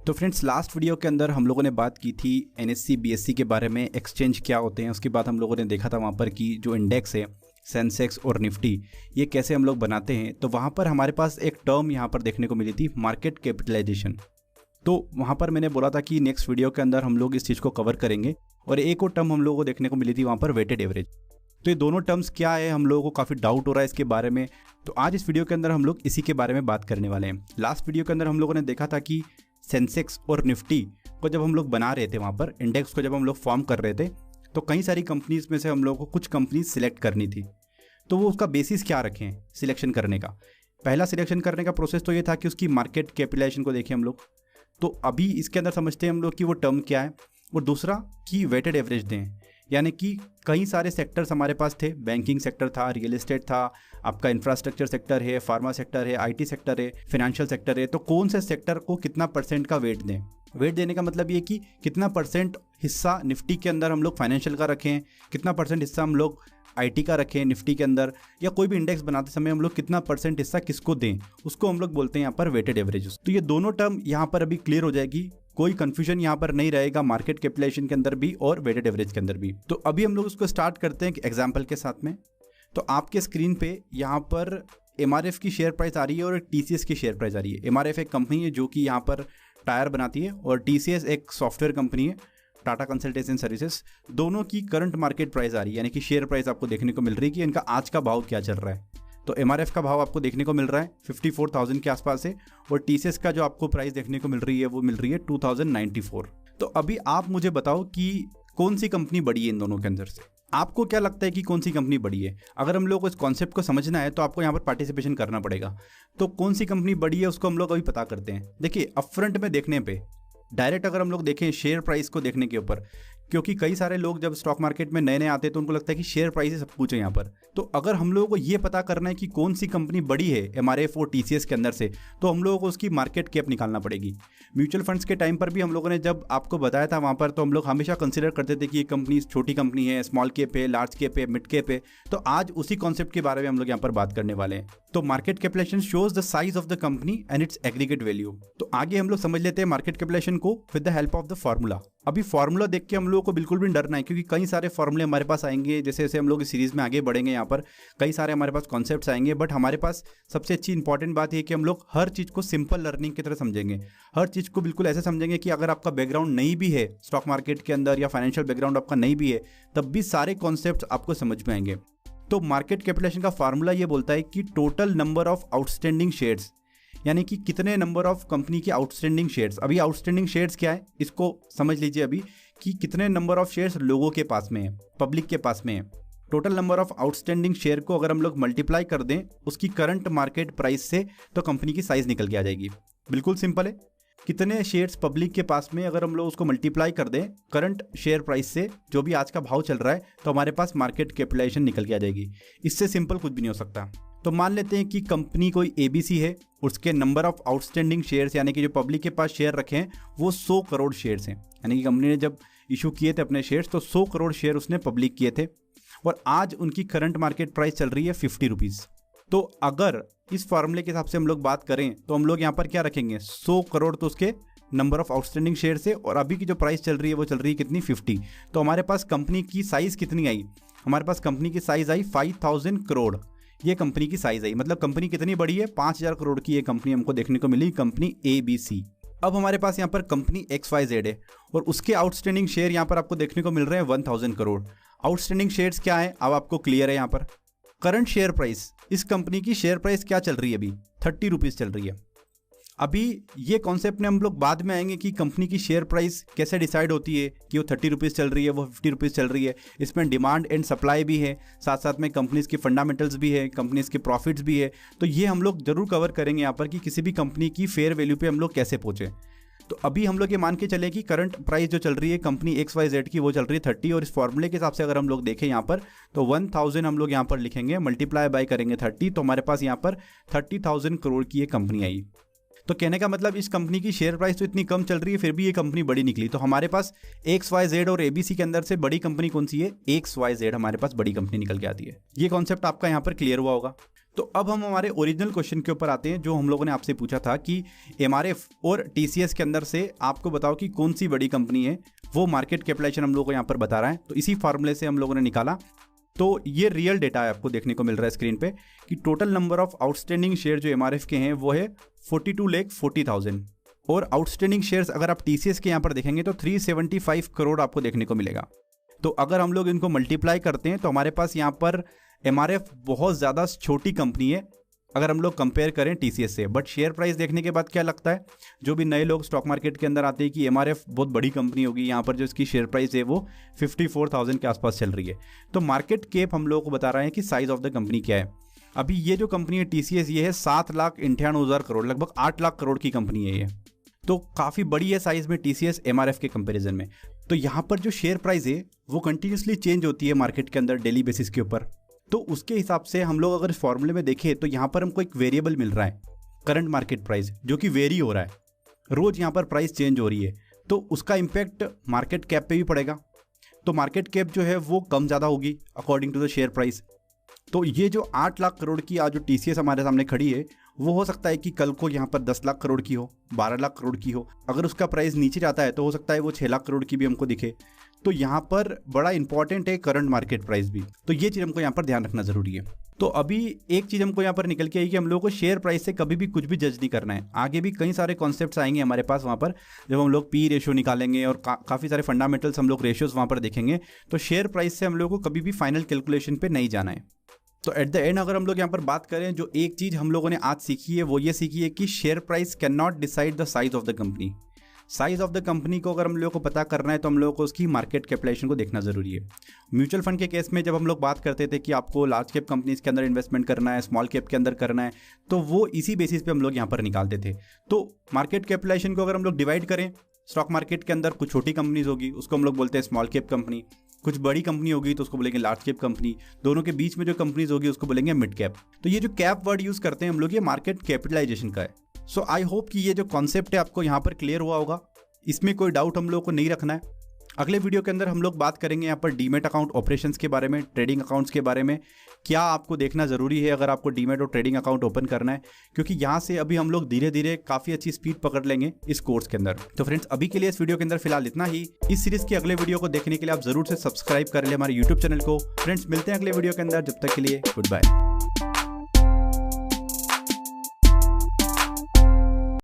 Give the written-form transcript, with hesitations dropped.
तो friends, last video के अंदर हम लोगों ने बात की थी एनएससी बीएससी के बारे में, एक्सचेंज क्या होते हैं। उसके बाद हम लोगों ने देखा था वहाँ पर कि जो इंडेक्स है सेंसेक्स और निफ्टी, ये कैसे हम लोग बनाते हैं। तो वहाँ पर हमारे पास एक टर्म यहाँ पर देखने को मिली थी, मार्केट कैपिटलाइजेशन। तो वहाँ पर मैंने बोला था कि नेक्स्ट वीडियो के अंदर हम लोग इस चीज़ को कवर करेंगे। और एक और टर्म हम लोगों को देखने को मिली थी वहाँ पर, वेटेड एवरेज। तो ये दोनों टर्म्स क्या है, हम लोगों को काफ़ी डाउट हो रहा है इसके बारे में। तो आज इस वीडियो के अंदर हम लोग इसी के बारे में बात करने वाले हैं। लास्ट वीडियो के अंदर हम लोगों ने देखा था कि सेंसेक्स और निफ्टी को जब हम लोग बना रहे थे, वहाँ पर इंडेक्स को जब हम लोग फॉर्म कर रहे थे, तो कई सारी कंपनीज में से हम लोगों को कुछ कंपनीज सिलेक्ट करनी थी। तो वो उसका बेसिस क्या रखें सिलेक्शन करने का। पहला सिलेक्शन करने का प्रोसेस तो ये था कि उसकी मार्केट कैपिटलाइजेशन को देखें हम लोग। तो अभी इसके अंदर समझते हैं हम लोग कि वो टर्म क्या है। और दूसरा कि वेटेड एवरेज दें, यानी कि कई सारे सेक्टर्स हमारे पास थे। बैंकिंग सेक्टर था, रियल एस्टेट था, आपका इंफ्रास्ट्रक्चर सेक्टर है, फार्मा सेक्टर है, आईटी सेक्टर है, फाइनेंशियल सेक्टर है। तो कौन से सेक्टर को कितना परसेंट का वेट दें। वेट देने का मतलब ये कि कितना परसेंट हिस्सा निफ्टी के अंदर हम लोग फाइनेंशियल का रखें, कितना परसेंट हिस्सा हम लोग आईटी का रखें निफ्टी के अंदर, या कोई भी इंडेक्स बनाते समय हम लोग कितना परसेंट हिस्सा किसको दें, उसको हम लोग बोलते हैं यहाँ पर वेटेड एवरेज। तो ये दोनों टर्म यहाँ पर अभी क्लियर हो जाएगी, कोई कंफ्यूजन यहाँ पर नहीं रहेगा मार्केट कैपिटलाइजेशन के अंदर भी और वेटेड एवरेज के अंदर भी। तो अभी हम लोग उसको स्टार्ट करते हैं एग्जाम्पल के साथ में। तो आपके स्क्रीन पे यहाँ पर एमआरएफ की शेयर प्राइस आ रही है और टीसीएस की शेयर प्राइस आ रही है। एमआरएफ एक कंपनी है जो कि यहाँ पर टायर बनाती है, और टीसीएस एक सॉफ्टवेयर कंपनी है, टाटा कंसल्टेंसी सर्विसेज। दोनों की करंट मार्केट प्राइस आ रही है, यानी कि शेयर प्राइस आपको देखने को मिल रही है कि इनका आज का भाव क्या चल रहा है। तो एमआरएफ का भाव आपको देखने को मिल रहा है 54,000 के आसपास है, और टीसीएस का जो आपको प्राइस देखने को मिल रही है वो मिल रही है 2094। तो अभी आप मुझे बताओ कि कौन सी कंपनी बड़ी है इन दोनों के अंदर से। आपको क्या लगता है कि कौन सी कंपनी बड़ी है? अगर हम लोग इस कॉन्सेप्ट को समझना है तो आपको यहाँ पर पार्टिसिपेशन करना पड़ेगा। तो कौन सी कंपनी बड़ी है उसको हम लोग अभी पता करते हैं। देखिए, अपफ्रंट में देखने पे डायरेक्ट अगर हम लोग देखें शेयर प्राइस को देखने के ऊपर, क्योंकि कई सारे लोग जब स्टॉक मार्केट में नए नए आते हैं तो उनको लगता है कि शेयर प्राइस ही सब कुछ है यहाँ पर। तो अगर हम लोगों को ये पता करना है कि कौन सी कंपनी बड़ी है एमआरएफ और टीसीएस के अंदर से, तो हम लोगों को उसकी मार्केट कैप निकालना पड़ेगी। म्यूचुअल फंड्स के टाइम पर भी हम लोगों ने जब आपको बताया था वहाँ पर, तो हम लोग हमेशा कंसिडर करते थे कि ये कंपनी छोटी कंपनी है, स्मॉल कैप है, लार्ज कैप है, मिड कैप है। तो आज उसी कॉन्सेप्ट के बारे में हम लोग यहाँ पर बात करने वाले हैं। तो market capitalisation shows the size of the company and its aggregate value. तो आगे हम लोग समझ लेते हैं मार्केट कैपिटलाइजेशन को with the help of the formula. अभी फॉर्मूला देख के हम लोगों को बिल्कुल भी डरना है, क्योंकि कई सारे फॉर्मूले हमारे पास आएंगे। जैसे जैसे हम लोग इस सीरीज में आगे बढ़ेंगे, यहाँ पर कई सारे हमारे पास कॉन्सेप्ट्स आएंगे। बट हमारे पास सबसे अच्छी इंपॉर्टेंट बात है कि हम लोग हर चीज़ को सिंपल लर्निंग की तरह समझेंगे। हर चीज़ को बिल्कुल ऐसे समझेंगे कि अगर आपका बैकग्राउंड नहीं भी है स्टॉक मार्केट के अंदर, या फाइनेंशियल बैकग्राउंड आपका नहीं भी है, तब भी सारे कॉन्सेप्ट आपको समझ में आएंगे। तो मार्केट कैपिटलाइजेशन का फार्मूला ये बोलता है कि total number of outstanding shares, यानी कि कितने नंबर ऑफ कंपनी के आउटस्टैंडिंग शेयर्स। अभी आउटस्टैंडिंग शेयर्स क्या है इसको समझ लीजिए अभी, कि कितने नंबर ऑफ शेयर्स लोगों के पास में है, पब्लिक के पास में है। Total number of outstanding share को अगर हम लोग मल्टीप्लाई कर दें उसकी करंट मार्केट प्राइस से, तो कंपनी की साइज निकल के आ जाएगी। बिल्कुल सिंपल है। कितने शेयर्स पब्लिक के पास में, अगर हम लोग उसको मल्टीप्लाई कर दें करंट शेयर प्राइस से, जो भी आज का भाव चल रहा है, तो हमारे पास मार्केट कैपिटलाइजेशन निकल के आ जाएगी। इससे सिंपल कुछ भी नहीं हो सकता। तो मान लेते हैं कि कंपनी कोई एबीसी है, उसके नंबर ऑफ आउटस्टैंडिंग शेयर्स, यानी कि जो पब्लिक के पास शेयर रखे हैं, वो 100 करोड़ शेयर्स हैं। यानी कि कंपनी ने जब इशू किए थे अपने शेयर्स, तो 100 करोड़ शेयर उसने पब्लिक किए थे, और आज उनकी करंट मार्केट प्राइस चल रही है 50 रुपीज़। तो अगर इस फॉर्मूले के हिसाब से हम लोग बात करें, तो हम लोग यहाँ पर क्या रखेंगे, 100 करोड़ तो उसके नंबर ऑफ आउटस्टैंडिंग शेयर से, और अभी की जो प्राइस चल रही है वो चल रही है कितनी, 50। तो हमारे पास कंपनी की साइज कितनी आई, हमारे पास कंपनी की साइज आई 5000 करोड़। ये कंपनी की साइज आई, मतलब कंपनी कितनी बड़ी है, 5000 करोड़ की ये कंपनी हमको देखने को मिली, कंपनी ABC। अब हमारे पास यहाँ पर कंपनी XYZ है, और उसके आउटस्टैंडिंग शेयर यहाँ पर आपको देखने को मिल रहे हैं 1000 करोड़। आउटस्टैंडिंग शेयर्स क्या है अब आपको क्लियर है। यहाँ पर करंट शेयर प्राइस, इस कंपनी की शेयर प्राइस क्या चल रही है अभी, 30 रुपीज़ चल रही है। अभी ये कॉन्सेप्ट में हम लोग बाद में आएंगे कि कंपनी की शेयर प्राइस कैसे डिसाइड होती है, कि वो 30 रुपीज़ चल रही है, वो 50 रुपीज़ चल रही है। इसमें डिमांड एंड सप्लाई भी है, साथ साथ में कंपनीज की फंडामेंटल्स भी है, कंपनीज के प्रॉफिट्स भी है। तो ये हम लोग जरूर कवर करेंगे यहाँ पर, कि किसी भी कंपनी की फेयर वैल्यू पे हम लोग कैसे पहुँचे। तो अभी हम लोग ये मान के चले कि करंट प्राइस जो चल रही है कंपनी XYZ की, वो चल रही है 30, और इस फॉर्मूले के हिसाब से अगर हम लोग देखें यहाँ पर, तो 1000 हम लोग यहाँ पर लिखेंगे, मल्टीप्लाई बाय करेंगे 30, तो हमारे पास यहाँ पर 30,000 करोड़ की ये कंपनी आई। तो कहने का मतलब इस कंपनी की शेयर प्राइस तो इतनी कम चल रही है, फिर भी ये कंपनी बड़ी निकली। तो हमारे पास XYZ और ABC के अंदर से बड़ी कंपनी कौन सी है, XYZ हमारे पास बड़ी कंपनी निकल के आती है। ये कॉन्सेप्ट आपका यहाँ पर क्लियर हुआ होगा। तो अब हम हमारे ओरिजिनल क्वेश्चन के ऊपर आते हैं जो हम लोगों ने आपसे पूछा था कि एमआरएफ और टीसीएस के अंदर से आपको बताओ कि कौन सी बड़ी कंपनी है, वो मार्केट कैपिटलाइजेशन हम लोग को यहाँ पर बता रहा है। तो इसी फार्मूले से हम लोगों ने निकाला। तो ये रियल डेटा है, आपको देखने को मिल रहा है स्क्रीन पे कि total number of outstanding share जो एमआरएफ के हैं वो है 42,40,000 और आउटस्टैंडिंग शेयर्स अगर आप टीसीएस के यहाँ पर देखेंगे तो 375 करोड़ आपको देखने को मिलेगा। तो अगर हम लोग इनको मल्टीप्लाई करते हैं तो हमारे पास यहाँ पर एमआरएफ बहुत ज़्यादा छोटी कंपनी है अगर हम लोग कंपेयर करें टीसीएस से। बट शेयर प्राइस देखने के बाद क्या लगता है, जो भी नए लोग स्टॉक मार्केट के अंदर आते हैं कि एमआरएफ बहुत बड़ी कंपनी होगी, यहाँ पर जो इसकी शेयर प्राइस है वो 54,000 के आसपास चल रही है। तो मार्केट कैप हम लोगों को बता रहे हैं कि साइज ऑफ द कंपनी क्या है। अभी ये जो कंपनी है टीसीएस, ये है 7,98,000 करोड़, लगभग 8 लाख करोड़ की कंपनी है ये। तो काफ़ी बड़ी है साइज में टीसीएस एमआरएफ के कंपैरिजन में। तो यहाँ पर जो शेयर प्राइस है वो कंटिन्यूसली चेंज होती है मार्केट के अंदर डेली बेसिस के ऊपर। तो उसके हिसाब से हम लोग अगर इस फॉर्मूले में देखें तो यहाँ पर हमको एक वेरिएबल मिल रहा है, करंट मार्केट प्राइस, जो कि वेरी हो रहा है, रोज़ यहाँ पर प्राइस चेंज हो रही है। तो उसका इम्पैक्ट मार्केट कैप पे भी पड़ेगा। तो मार्केट कैप जो है वो कम ज़्यादा होगी according to the share price. तो ये जो 8 लाख करोड़ की आज जो टीसीएस हमारे सामने खड़ी है वो हो सकता है कि कल को यहाँ पर 10 लाख करोड़ की हो, 12 लाख करोड़ की हो। अगर उसका प्राइस नीचे जाता है तो हो सकता है वो 6 लाख करोड़ की भी हमको दिखे। तो यहाँ पर बड़ा इंपॉर्टेंट है करंट मार्केट प्राइस भी। तो ये चीज़ हमको यहाँ पर ध्यान रखना जरूरी है। तो अभी एक चीज़ हमको यहाँ पर निकल के आई कि हम लोगों को शेयर प्राइस से कभी भी कुछ भी जज नहीं करना है। आगे भी कई सारे कॉन्सेप्ट्स आएंगे हमारे पास वहाँ पर, जब हम लोग पी रेशियो निकालेंगे और काफ़ी सारे फंडामेंटल्स हम लोग रेशियोज वहाँ पर देखेंगे। तो शेयर प्राइस से हम लोगों को कभी भी फाइनल कैलकुलेशन पर नहीं जाना है। तो एट द एंड अगर हम लोग यहाँ पर बात करें, जो एक चीज़ हम लोगों ने आज सीखी है वो ये सीखी है कि share price can not decide the size of the company. Size of the company को अगर हम लोगों को पता करना है तो हम लोगों को उसकी मार्केट कैपिटलाइजेशन को देखना जरूरी है। म्यूचुअल फंड के केस में जब हम लोग बात करते थे कि आपको लार्ज कैप कंपनीज के अंदर इन्वेस्टमेंट करना है, स्मॉल कैप के अंदर करना है, तो वो इसी बेसिस पे हम लोग यहाँ पर निकालते थे। तो मार्केट कैपिटलाइजेशन को अगर हम लोग डिवाइड करें, स्टॉक मार्केट के अंदर कुछ छोटी कंपनीज होगी उसको हम लोग बोलते हैं स्मॉल कैप कंपनी, कुछ बड़ी कंपनी होगी तो उसको बोलेंगे लार्ज कैप कंपनी, दोनों के बीच में जो कंपनीज होगी उसको बोलेंगे मिड कैप। तो ये जो कैप वर्ड यूज करते हैं हम लोग, ये मार्केट कैपिटलाइजेशन का है। सो आई होप कि ये जो कॉन्सेप्ट है आपको यहाँ पर क्लियर हुआ होगा, इसमें कोई डाउट हम लोग को नहीं रखना है। अगले वीडियो के अंदर हम लोग बात करेंगे यहाँ पर डीमेट अकाउंट ऑपरेशंस के बारे में, ट्रेडिंग अकाउंट्स के बारे में, क्या आपको देखना ज़रूरी है अगर आपको डीमेट और ट्रेडिंग अकाउंट ओपन करना है, क्योंकि यहाँ से अभी हम लोग धीरे धीरे काफ़ी अच्छी स्पीड पकड़ लेंगे इस कोर्स के अंदर। तो फ्रेंड्स अभी के लिए इस वीडियो के अंदर फिलहाल इतना ही। इस सीरीज़ के अगले वीडियो को देखने के लिए आप जरूर से सब्सक्राइब कर ले हमारे यूट्यूब चैनल को। फ्रेंड्स मिलते हैं अगले वीडियो के अंदर, जब तक के लिए गुड बाय।